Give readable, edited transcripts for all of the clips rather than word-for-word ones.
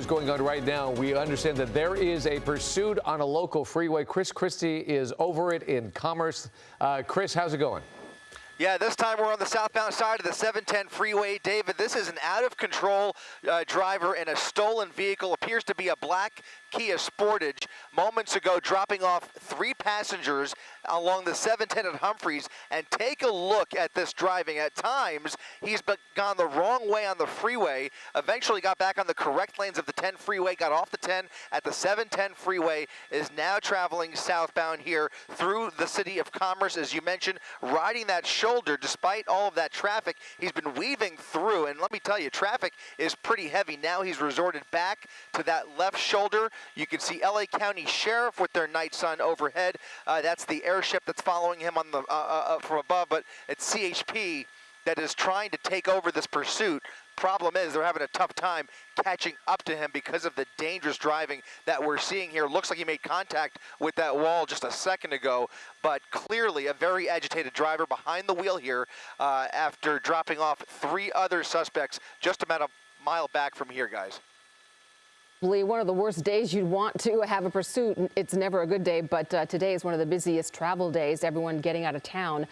going on right now. We understand that there is a pursuit on a local freeway. Chris Christie is over it in Commerce. Chris, how's it going? Yeah, this time we're on the southbound side of the 710 freeway. David, this is an out-of-control driver in a stolen vehicle. Appears to be a black Kia Sportage. Moments ago, dropping off 3 passengers along the 710 at Humphreys. And take a look at this driving. At times, he's gone the wrong way on the freeway. Eventually got back on the correct lanes of the 10 freeway, got off the 10 at the 710 freeway, is now traveling southbound here through the city of Commerce, as you mentioned, riding that shoulder. Despite all of that traffic, he's been weaving through, and let me tell you, traffic is pretty heavy. Now he's resorted back to that left shoulder. You can see LA County Sheriff with their Night Sun overhead. That's the airship that's following him on the from above, but it's CHP that is trying to take over this pursuit. Problem is, they're having a tough time catching up to him because of the dangerous driving that we're seeing here. Looks like he made contact with that wall just a second ago, but clearly a very agitated driver behind the wheel here after dropping off 3 other suspects just about a mile back from here, guys. One of the worst days you'd want to have a pursuit. It's never a good day, but today is one of the busiest travel days. Everyone getting out of town.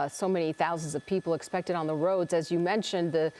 So many thousands of people expected on the roads. As you mentioned, the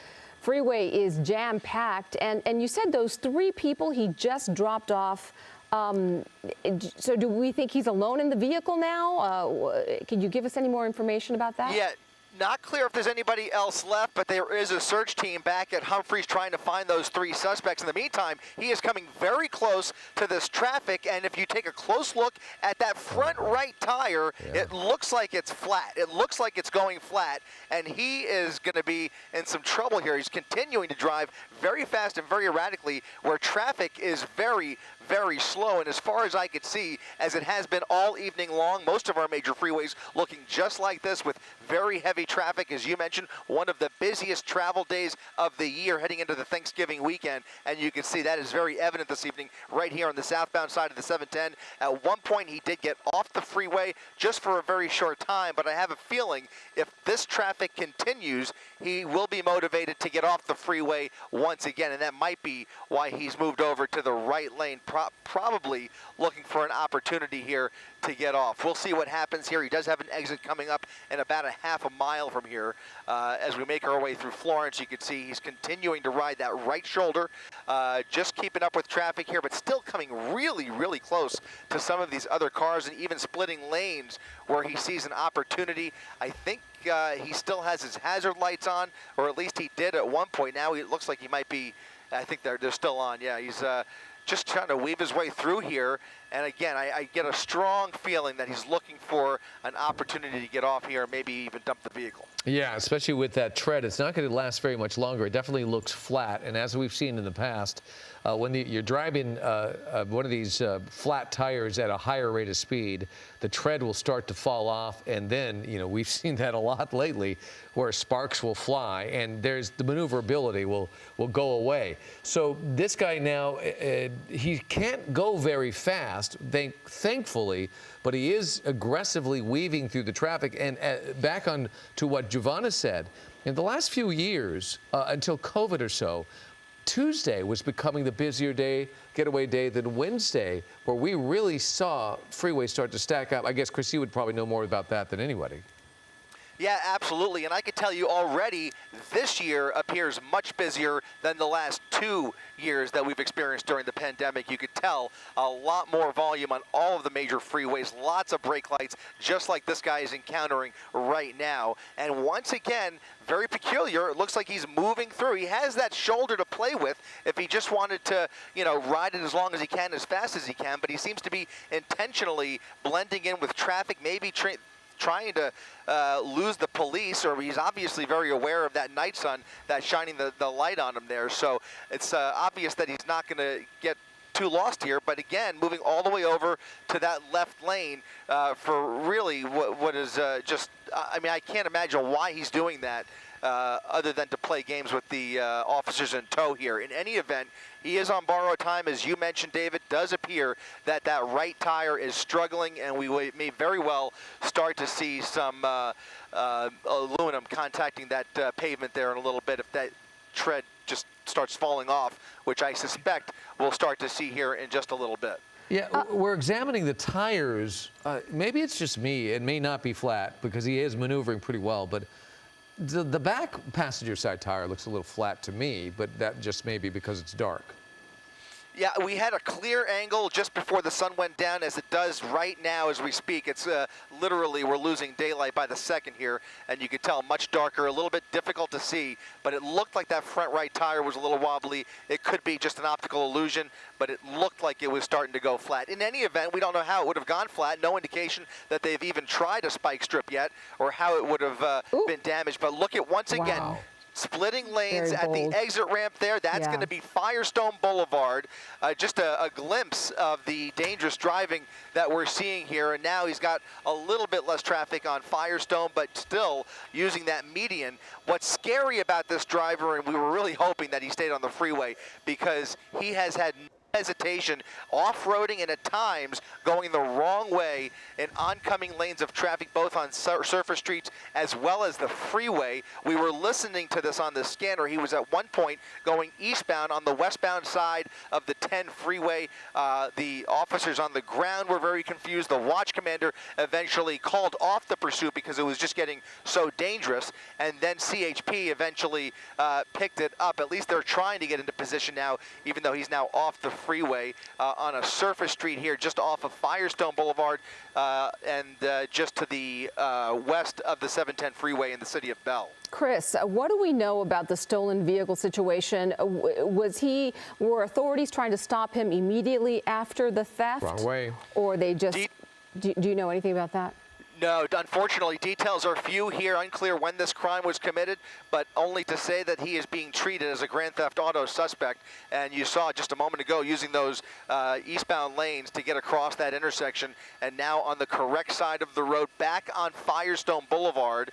freeway is jam-packed. And you said those 3 people he just dropped off. So do we think he's alone in the vehicle now? Can you give us any more information about that? Yeah. Not clear if there's anybody else left, but there is a search team back at Humphreys trying to find those 3 suspects. In the meantime, he is coming very close to this traffic, and if you take a close look at that front right tire, it looks like it's flat. It looks like it's going flat, and he is going to be in some trouble here. He's continuing to drive very fast and very erratically where traffic is very, very slow, and as far as I could see, as it has been all evening long, most of our major freeways looking just like this with very heavy traffic. As you mentioned, one of the busiest travel days of the year heading into the Thanksgiving weekend, and you can see that is very evident this evening right here on the southbound side of the 710. At one point, he did get off the freeway just for a very short time, but I have a feeling if this traffic continues, he will be motivated to get off the freeway once again, and that might be why he's moved over to the right lane, probably looking for an opportunity here to get off. We'll see what happens here. He does have an exit coming up in about a half a mile from here. As we make our way through Florence, you can see he's continuing to ride that right shoulder, just keeping up with traffic here, but still coming really, really close to some of these other cars and even splitting lanes where he sees an opportunity. I think he still has his hazard lights on, or at least he did at one point. Now it looks like he might be, I think they're still on. Yeah, he's just trying to weave his way through here. And again, I get a strong feeling that he's looking for an opportunity to get off here and maybe even dump the vehicle. Yeah, especially with that tread. It's not going to last very much longer. It definitely looks flat. And as we've seen in the past, when you're driving one of these flat tires at a higher rate of speed, the tread will start to fall off. And then, you know, we've seen that a lot lately where sparks will fly and there's the maneuverability will go away. So this guy now, he can't go very fast, thankfully, but he is aggressively weaving through the traffic. And back on to what Giovanna said, in the last few years, until COVID or so, Tuesday was becoming the busier getaway day than Wednesday, where we really saw freeways start to stack up. I guess Chrissy would probably know more about that than anybody. Yeah, absolutely. And I can tell you already this year appears much busier than the last 2 years that we've experienced during the pandemic. You could tell a lot more volume on all of the major freeways, lots of brake lights, just like this guy is encountering right now. And once again, very peculiar. It looks like he's moving through. He has that shoulder to play with if he just wanted to, you know, ride it as long as he can, as fast as he can. But he seems to be intentionally blending in with traffic, maybe trying to lose the police, or he's obviously very aware of that night sun that's shining the light on him there. So it's obvious that he's not going to get too lost here, but again, moving all the way over to that left lane for really what is just, I mean, I can't imagine why he's doing that other than to play games with the officers in tow here. In any event, he is on borrowed time. As you mentioned, David, does appear that that right tire is struggling, and we may very well start to see some aluminum contacting that pavement there in a little bit if that tread just starts falling off, which I suspect we'll start to see here in just a little bit. Yeah, we're examining the tires. Maybe it's just me. It may not be flat because he is maneuvering pretty well, but the back passenger side tire looks a little flat to me, but that just may be because it's dark. Yeah, we had a clear angle just before the sun went down, as it does right now as we speak. It's literally, we're losing daylight by the second here, and you can tell much darker, a little bit difficult to see, but it looked like that front right tire was a little wobbly. It could be just an optical illusion, but it looked like it was starting to go flat. In any event, we don't know how it would have gone flat. No indication that they've even tried a spike strip yet or how it would have been damaged. But look at, once again, splitting lanes at the exit ramp there. That's going to be Firestone Boulevard. Just a glimpse of the dangerous driving that we're seeing here. And now he's got a little bit less traffic on Firestone, but still using that median. What's scary about this driver, and we were really hoping that he stayed on the freeway, because he has had hesitation, off-roading, and at times going the wrong way in oncoming lanes of traffic, both on surface streets as well as the freeway. We were listening to this on the scanner. He was at one point going eastbound on the westbound side of the 10 freeway. The officers on the ground were very confused. The watch commander eventually called off the pursuit because it was just getting so dangerous, and then CHP eventually picked it up. At least they're trying to get into position now, even though he's now off the freeway on a surface street here just off of Firestone Boulevard and just to the west of the 710 freeway in the city of Bell. Chris, what do we know about the stolen vehicle situation? Were authorities trying to stop him immediately after the theft? Wrong way. Or they just, do you know anything about that? No, unfortunately, details are few here. Unclear when this crime was committed, but only to say that he is being treated as a Grand Theft Auto suspect. And you saw just a moment ago using those eastbound lanes to get across that intersection, and now on the correct side of the road, back on Firestone Boulevard.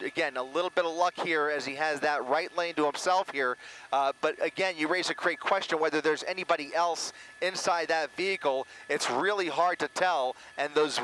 Again, a little bit of luck here as he has that right lane to himself here. But again, you raise a great question whether there's anybody else inside that vehicle. It's really hard to tell, and those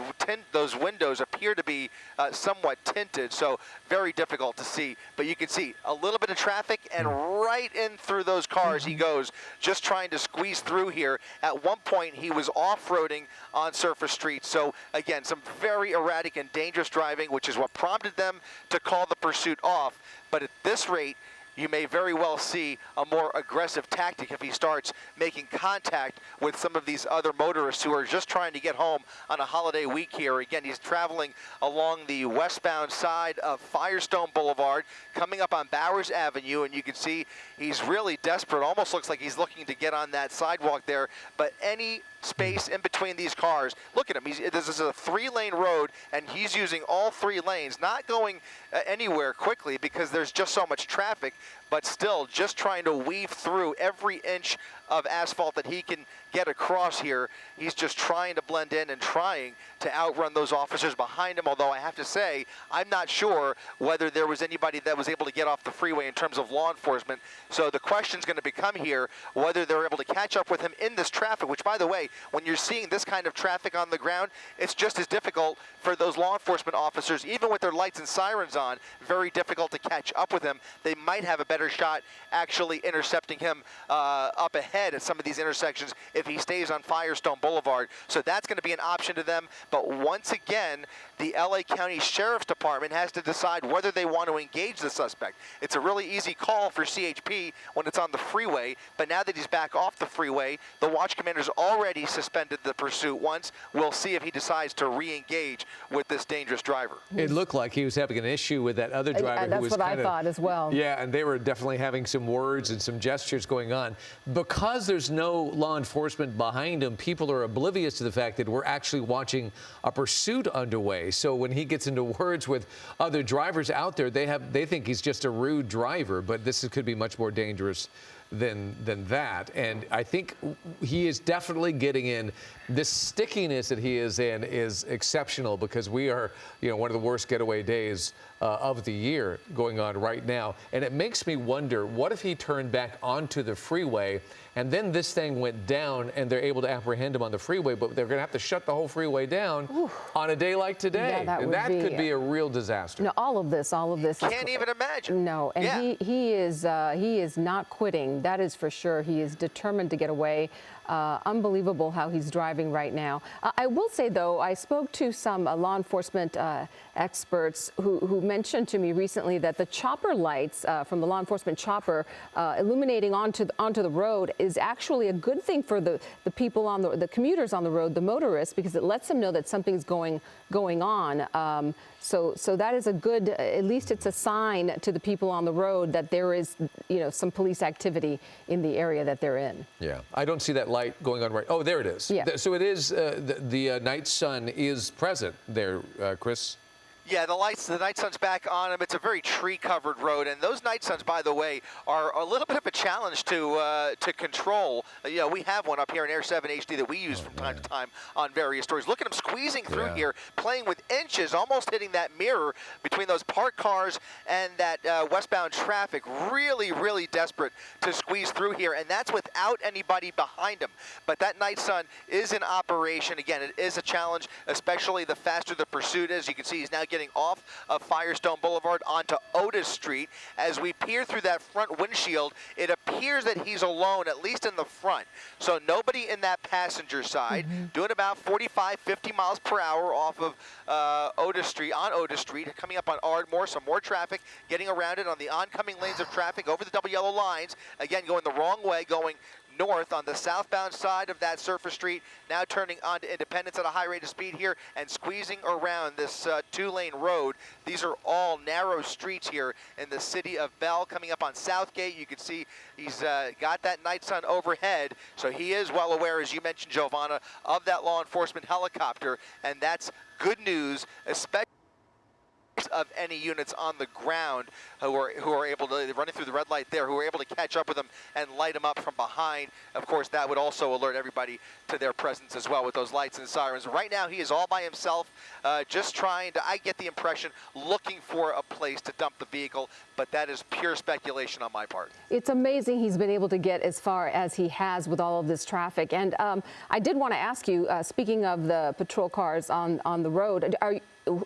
windows appear to be somewhat tinted, so very difficult to see. But you can see a little bit of traffic, and right in through those cars he goes, just trying to squeeze through here. At one point, he was off-roading on surface streets. So again, some very erratic and dangerous driving, which is what prompted them to call the pursuit off. But at this rate, you may very well see a more aggressive tactic if he starts making contact with some of these other motorists who are just trying to get home on a holiday week here. Again, he's traveling along the westbound side of Firestone Boulevard, coming up on Bowers Avenue, and you can see he's really desperate. Almost looks like he's looking to get on that sidewalk there, but any space in between these cars. Look at him. This is a 3-lane road, and he's using all 3 lanes, not going anywhere quickly because there's just so much traffic, but still just trying to weave through every inch of asphalt that he can get across here. He's just trying to blend in and trying to outrun those officers behind him, although I have to say, I'm not sure whether there was anybody that was able to get off the freeway in terms of law enforcement. So the question's going to become here whether they're able to catch up with him in this traffic, which, by the way, when you're seeing this kind of traffic on the ground, it's just as difficult for those law enforcement officers, even with their lights and sirens on, very difficult to catch up with him. They might have a better shot actually intercepting him up ahead at some of these intersections if he stays on Firestone Boulevard. So that's going to be an option to them. But once again, the LA County Sheriff's Department has to decide whether they want to engage the suspect. It's a really easy call for CHP when it's on the freeway, but now that he's back off the freeway, the watch commander's already suspended the pursuit once. We'll see if he decides to re-engage with this dangerous driver. It looked like he was having an issue with that other driver who was That's what I thought as well. Yeah, and they were definitely having some words and some gestures going on. Because there's no law enforcement behind him, people are oblivious to the fact that we're actually watching a pursuit underway. So when he gets into words with other drivers out there, they think he's just a rude driver, but this could be much more dangerous than that. And I think he is definitely getting in. This stickiness that he is in is exceptional because we are, one of the worst getaway days of the year going on right now. And it makes me wonder, what if he turned back onto the freeway and then this thing went down, and they're able to apprehend him on the freeway, but they're going to have to shut the whole freeway down on a day like today. Yeah, and that could be a real disaster. No, all of this. Can't even imagine. No, and he is not quitting. That is for sure. He is determined to get away. Unbelievable how he's driving right now. I will say, though, I spoke to some law enforcement experts who mentioned to me recently that the chopper lights from the law enforcement chopper illuminating onto the road is actually a good thing for the people on the commuters on the road, the motorists, because it lets them know that something's going on. So that is a good, at least it's a sign to the people on the road that there is, some police activity in the area that they're in. Yeah, I don't see that light going on right. Oh, there it is. Yeah. So it is, the night sun is present there, Chris. Yeah, the night sun's back on them. It's a very tree-covered road, and those night suns, by the way, are a little bit of a challenge to control. We have one up here in Air 7 HD that we use from time to time on various stories. Look at him squeezing through here, playing with inches, almost hitting that mirror between those parked cars and that westbound traffic. Really, really desperate to squeeze through here, and that's without anybody behind him. But that night sun is in operation. Again, it is a challenge, especially the faster the pursuit is. You can see he's now getting off of Firestone Boulevard onto Otis Street. As we peer through that front windshield, it appears that he's alone, at least in the front. So nobody in that passenger side, doing about 45, 50 miles per hour off of Otis Street, coming up on Ardmore, some more traffic, getting around it on the oncoming lanes of traffic over the double yellow lines. Again, going the wrong way, going north on the southbound side of that surface street, now turning onto Independence at a high rate of speed here and squeezing around this two-lane road. These are all narrow streets here in the city of Bell. Coming up on Southgate, you can see he's got that night sun overhead, so he is well aware, as you mentioned, Giovanna, of that law enforcement helicopter, and that's good news, especially of any units on the ground who are able to, running through the red light there, who are able to catch up with them and light them up from behind. Of course, that would also alert everybody to their presence as well with those lights and sirens. Right now, he is all by himself, just trying to, I get the impression, looking for a place to dump the vehicle, but that is pure speculation on my part. It's amazing he's been able to get as far as he has with all of this traffic. And I did want to ask you, speaking of the patrol cars on the road,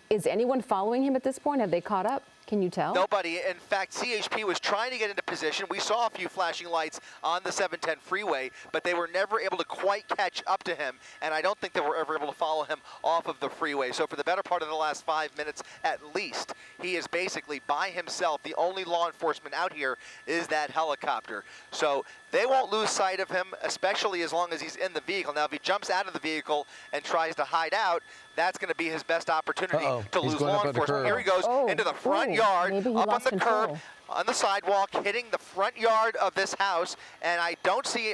is anyone following him at this point? Have they caught up? Can you tell? Nobody. In fact, CHP was trying to get into position. We saw a few flashing lights on the 710 freeway, but they were never able to quite catch up to him, and I don't think they were ever able to follow him off of the freeway. So for the better part of the last 5 minutes at least, he is basically by himself. The only law enforcement out here is that helicopter. So they won't lose sight of him, especially as long as he's in the vehicle. Now, if he jumps out of the vehicle and tries to hide out, that's going to be his best opportunity to lose law enforcement. Here he goes into the front yard, up on the curb, on the sidewalk, hitting the front yard of this house, and I don't see,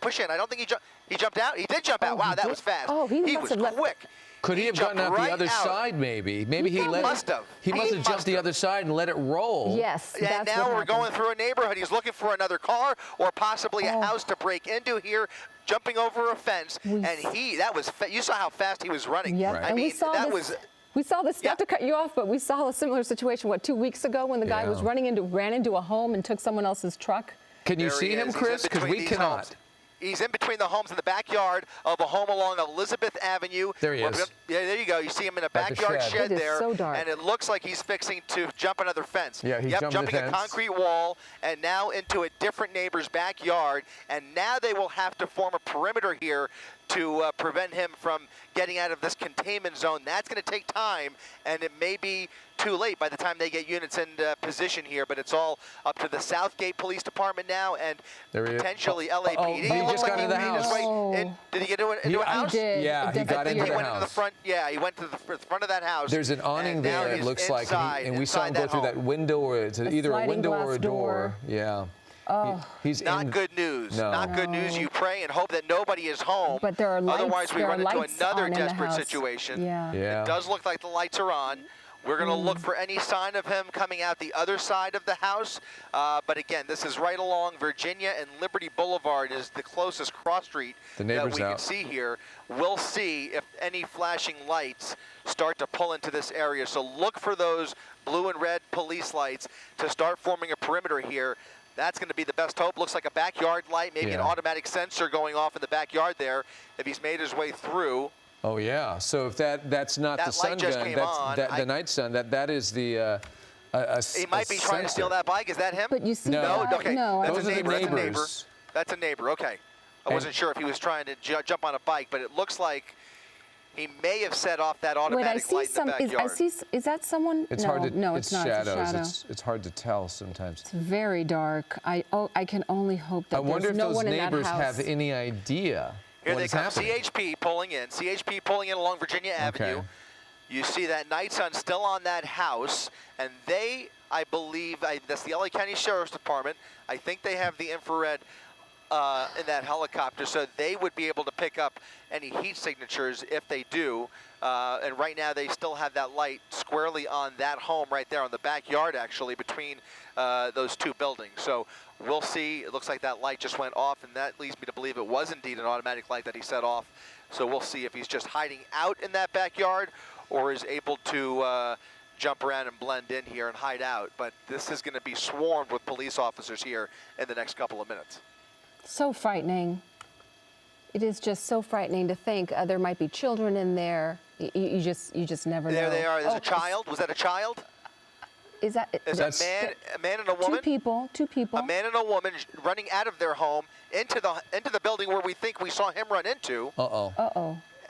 push in, I don't think he jumped out. He did jump out. Wow, that was fast. He was quick. Could he have gotten out the other side, maybe? Maybe he must have. He must have jumped the other side and let it roll. Yes, and now we're going through a neighborhood. He's looking for another car or possibly a house to break into here, jumping over a fence. And you saw how fast he was running. Yep. I mean, we saw this, not to cut you off, but we saw a similar situation, 2 weeks ago when the guy ran into a home and took someone else's truck? Can you see him, Chris? Because we cannot. He's in between the homes in the backyard of a home along Elizabeth Avenue. There he is. Yeah, there you go. You see him in a backyard shed there. So dark. And it looks like he's fixing to jump another fence. Yeah, he's jumping a concrete wall and now into a different neighbor's backyard. And now they will have to form a perimeter here to prevent him from getting out of this containment zone. That's going to take time, and it may be too late by the time they get units in position here, but it's all up to the Southgate Police Department now and potentially LAPD. He just got into the house. Did he get into a house? He did. Yeah, he got into the house. Into the front. Yeah, he went to the front of that house. There's an awning there, it looks like, and we saw him go through that window, or it's either a window or a door. Yeah. He's not good news. No. Not good news. You pray and hope that nobody is home. But there are lights. Otherwise, we run into another desperate house. situation. Yeah. It does look like the lights are on. We're going to look for any sign of him coming out the other side of the house. But again, this is right along Virginia and Liberty Boulevard is the closest cross street that we can see here. We'll see if any flashing lights start to pull into this area. So look for those blue and red police lights to start forming a perimeter here. That's going to be the best hope. Looks like a backyard light, maybe an automatic sensor going off in the backyard there if he's made his way through. Oh, yeah. So if that's not the sun gun, that's the night sun, that is the he might be trying to steal that bike. Is that him? But you see, No. Okay. no, That's Those a are the neighbor. That's a neighbor. neighbors. That's a neighbor. Okay. I wasn't sure if he was trying to jump on a bike, but it looks like he may have set off that Wait, automatic I see light in some. the backyard. Is that someone? It's no, hard to. no, it's not. shadows. It's a shadow. It's hard to tell sometimes. It's very dark. I can only hope that I wonder there's if no those one in that neighbors house. have any idea Here what they is come. happening. CHP pulling in. CHP pulling in along Virginia Avenue. You see that night sun still on that house, and they, I believe, that's the LA County Sheriff's Department. I think they have the infrared in that helicopter, so they would be able to pick up any heat signatures if they do. And right now they still have that light squarely on that home right there on the backyard, actually, between those two buildings. So we'll see. It looks like that light just went off, and that leads me to believe it was indeed an automatic light that he set off. So we'll see if he's just hiding out in that backyard or is able to jump around and blend in here and hide out. But this is going to be swarmed with police officers here in the next couple of minutes. So frightening. It is just so frightening to think there might be children in there. You just never know. There they are. There's a child. Was that a child? Is that? Is that a man and a woman? Two people. A man and a woman running out of their home into the building where we think we saw him run into. Uh-oh. Uh-oh.